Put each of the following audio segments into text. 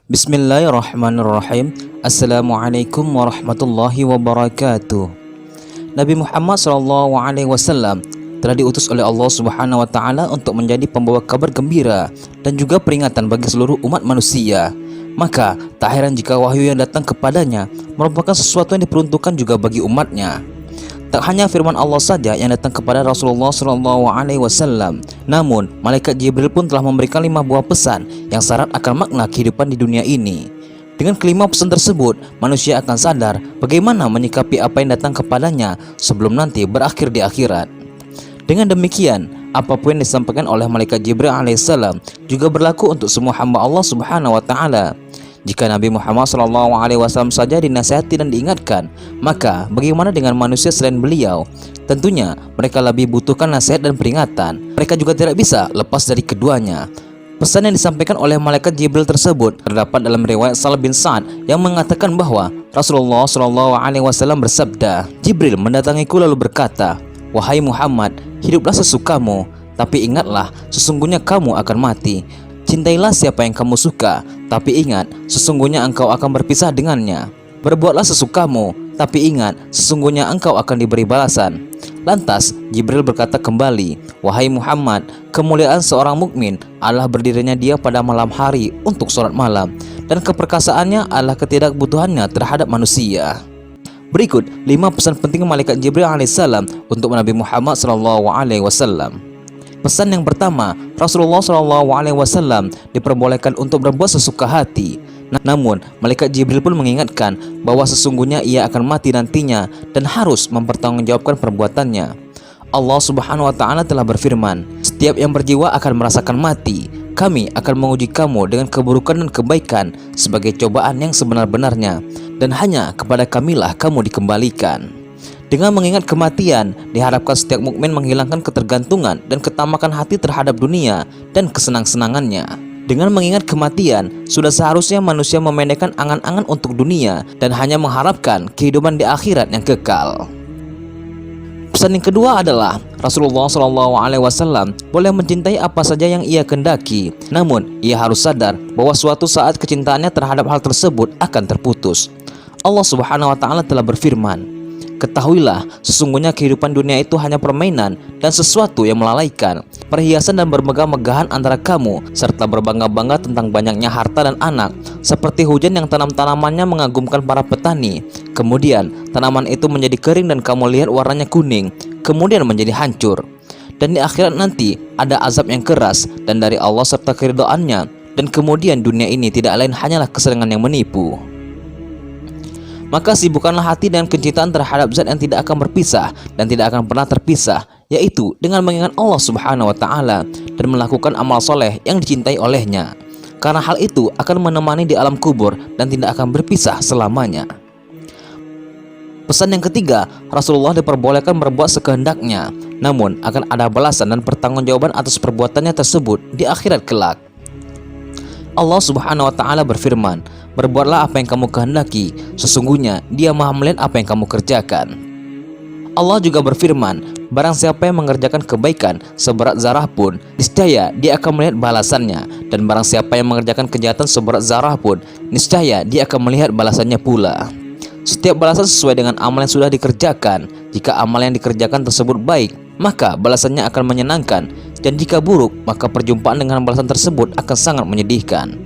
Bismillahirrahmanirrahim. Assalamualaikum warahmatullahi wabarakatuh. Nabi Muhammad SAW telah diutus oleh Allah Subhanahu wa Ta'ala untuk menjadi pembawa kabar gembira dan juga peringatan bagi seluruh umat manusia. Maka tak heran jika wahyu yang datang kepadanya merupakan sesuatu yang diperuntukkan juga bagi umatnya. Tak hanya firman Allah saja yang datang kepada Rasulullah SAW, namun malaikat Jibril pun telah memberikan 5 buah pesan yang syarat akan makna kehidupan di dunia ini. Dengan kelima pesan tersebut, manusia akan sadar bagaimana menyikapi apa yang datang kepadanya sebelum nanti berakhir di akhirat. Dengan demikian, apapun yang disampaikan oleh malaikat Jibril alaihissalam juga berlaku untuk semua hamba Allah Subhanahu wa Ta'ala. Jika Nabi Muhammad SAW saja dinasihati dan diingatkan, maka bagaimana dengan manusia selain beliau? Tentunya mereka lebih butuhkan nasihat dan peringatan. Mereka juga tidak bisa lepas dari keduanya. Pesan yang disampaikan oleh malaikat Jibril tersebut terdapat dalam riwayat Sahl bin Sa'ad yang mengatakan bahwa Rasulullah SAW bersabda, "Jibril mendatangiku lalu berkata, 'Wahai Muhammad, hiduplah sesukamu, tapi ingatlah sesungguhnya kamu akan mati. Cintailah siapa yang kamu suka, tapi ingat sesungguhnya engkau akan berpisah dengannya. Berbuatlah sesukamu, tapi ingat sesungguhnya engkau akan diberi balasan.'" Lantas Jibril berkata kembali, "Wahai Muhammad, kemuliaan seorang mukmin adalah berdirinya dia pada malam hari untuk sholat malam, dan keperkasaannya adalah ketidakbutuhannya terhadap manusia." Berikut 5 pesan penting malaikat Jibril alaihissalam untuk Nabi Muhammad SAW. Pesan yang pertama, Rasulullah SAW diperbolehkan untuk berbuat sesuka hati. Namun, malaikat Jibril pun mengingatkan bahwa sesungguhnya ia akan mati nantinya dan harus mempertanggungjawabkan perbuatannya. Allah Subhanahu wa Ta'ala telah berfirman, "Setiap yang berjiwa akan merasakan mati. Kami akan menguji kamu dengan keburukan dan kebaikan sebagai cobaan yang sebenar-benarnya, dan hanya kepada Kamilah kamu dikembalikan." Dengan mengingat kematian, diharapkan setiap mukmin menghilangkan ketergantungan dan ketamakan hati terhadap dunia dan kesenang-senangannya. Dengan mengingat kematian, sudah seharusnya manusia memendekkan angan-angan untuk dunia dan hanya mengharapkan kehidupan di akhirat yang kekal. Pesan yang kedua adalah Rasulullah SAW boleh mencintai apa saja yang ia kendaki, namun ia harus sadar bahwa suatu saat kecintaannya terhadap hal tersebut akan terputus. Allah Subhanahu wa Ta'ala telah berfirman, "Ketahuilah, sesungguhnya kehidupan dunia itu hanya permainan dan sesuatu yang melalaikan, perhiasan dan bermegah-megahan antara kamu, serta berbangga-bangga tentang banyaknya harta dan anak, seperti hujan yang tanam-tanamannya mengagumkan para petani. Kemudian tanaman itu menjadi kering dan kamu lihat warnanya kuning, kemudian menjadi hancur. Dan di akhirat nanti ada azab yang keras dan dari Allah serta keridhaannya, dan kemudian dunia ini tidak lain hanyalah kesenangan yang menipu. Maka sibukkanlah hati dengan kecintaan terhadap zat yang tidak akan berpisah dan tidak akan pernah terpisah, yaitu dengan mengingat Allah Subhanahu wa Ta'ala dan melakukan amal soleh yang dicintai olehnya. Karena hal itu akan menemani di alam kubur dan tidak akan berpisah selamanya. Pesan yang ketiga, Rasulullah diperbolehkan berbuat sekehendaknya, namun akan ada balasan dan pertanggungjawaban atas perbuatannya tersebut di akhirat kelak. Allah Subhanahu wa Ta'ala berfirman, "Berbuatlah apa yang kamu kehendaki, sesungguhnya Dia Maha melihat apa yang kamu kerjakan." Allah juga berfirman, "Barang siapa yang mengerjakan kebaikan seberat zarah pun, niscaya Dia akan melihat balasannya, dan barang siapa yang mengerjakan kejahatan seberat zarah pun, niscaya Dia akan melihat balasannya pula." Setiap balasan sesuai dengan amal yang sudah dikerjakan. Jika amal yang dikerjakan tersebut baik, maka balasannya akan menyenangkan, dan jika buruk, maka perjumpaan dengan balasan tersebut akan sangat menyedihkan.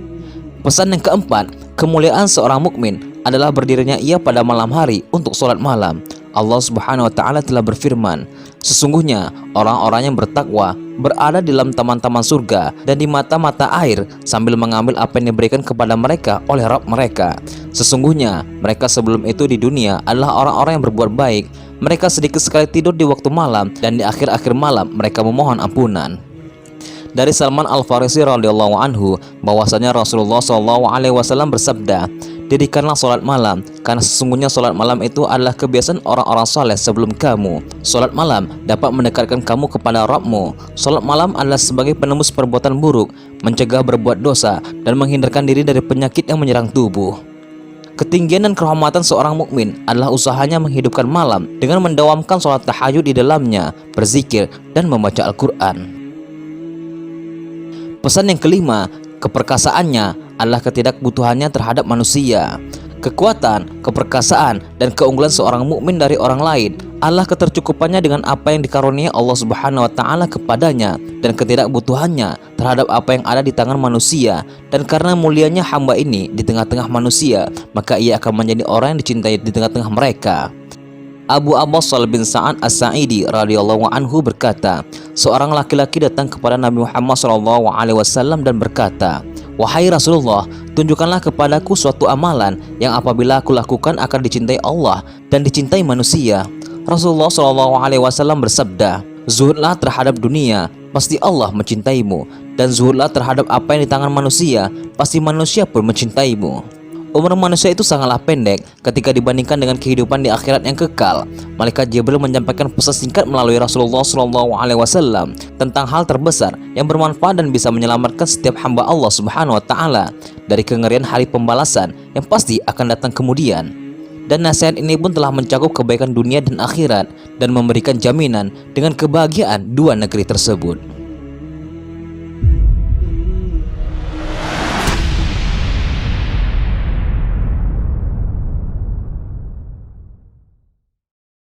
Pesan yang keempat, kemuliaan seorang mukmin adalah berdirinya ia pada malam hari untuk sholat malam. Allah Subhanahu wa Ta'ala telah berfirman, "Sesungguhnya orang-orang yang bertakwa berada di dalam taman-taman surga dan di mata-mata air sambil mengambil apa yang diberikan kepada mereka oleh Rabb mereka. Sesungguhnya mereka sebelum itu di dunia adalah orang-orang yang berbuat baik. Mereka sedikit sekali tidur di waktu malam, dan di akhir-akhir malam mereka memohon ampunan." Dari Salman Al-Farisi radhiyallahu anhu bahwasanya Rasulullah SAW bersabda, "Dirikanlah sholat malam, karena sesungguhnya sholat malam itu adalah kebiasaan orang-orang saleh sebelum kamu. Sholat malam dapat mendekatkan kamu kepada Rabbmu. Sholat malam adalah sebagai penembus perbuatan buruk, mencegah berbuat dosa, dan menghindarkan diri dari penyakit yang menyerang tubuh." Ketinggian dan kehormatan seorang mukmin adalah usahanya menghidupkan malam dengan mendawamkan sholat tahajud di dalamnya, berzikir, dan membaca Al-Quran. Pesan yang kelima, keperkasaannya adalah ketidakbutuhannya terhadap manusia. Kekuatan, keperkasaan, dan keunggulan seorang mukmin dari orang lain adalah ketercukupannya dengan apa yang dikaruniai Allah Subhanahu wa taala kepadanya dan ketidakbutuhannya terhadap apa yang ada di tangan manusia. Dan karena mulianya hamba ini di tengah-tengah manusia, maka ia akan menjadi orang yang dicintai di tengah-tengah mereka. Abu Abbassal bin Sa'ad As-Sa'idi radhiyallahu anhu berkata, seorang laki-laki datang kepada Nabi Muhammad SAW dan berkata, "Wahai Rasulullah, tunjukkanlah kepadaku suatu amalan yang apabila aku lakukan akan dicintai Allah dan dicintai manusia." Rasulullah SAW bersabda, "Zuhudlah terhadap dunia, pasti Allah mencintaimu, dan zuhudlah terhadap apa yang di tangan manusia, pasti manusia pun mencintaimu." Umur manusia itu sangatlah pendek ketika dibandingkan dengan kehidupan di akhirat yang kekal. Malaikat Jibril menyampaikan pesan singkat melalui Rasulullah SAW tentang hal terbesar yang bermanfaat dan bisa menyelamatkan setiap hamba Allah Subhanahu wa taala dari kengerian hari pembalasan yang pasti akan datang kemudian. Dan nasihat ini pun telah mencakup kebaikan dunia dan akhirat dan memberikan jaminan dengan kebahagiaan dua negeri tersebut.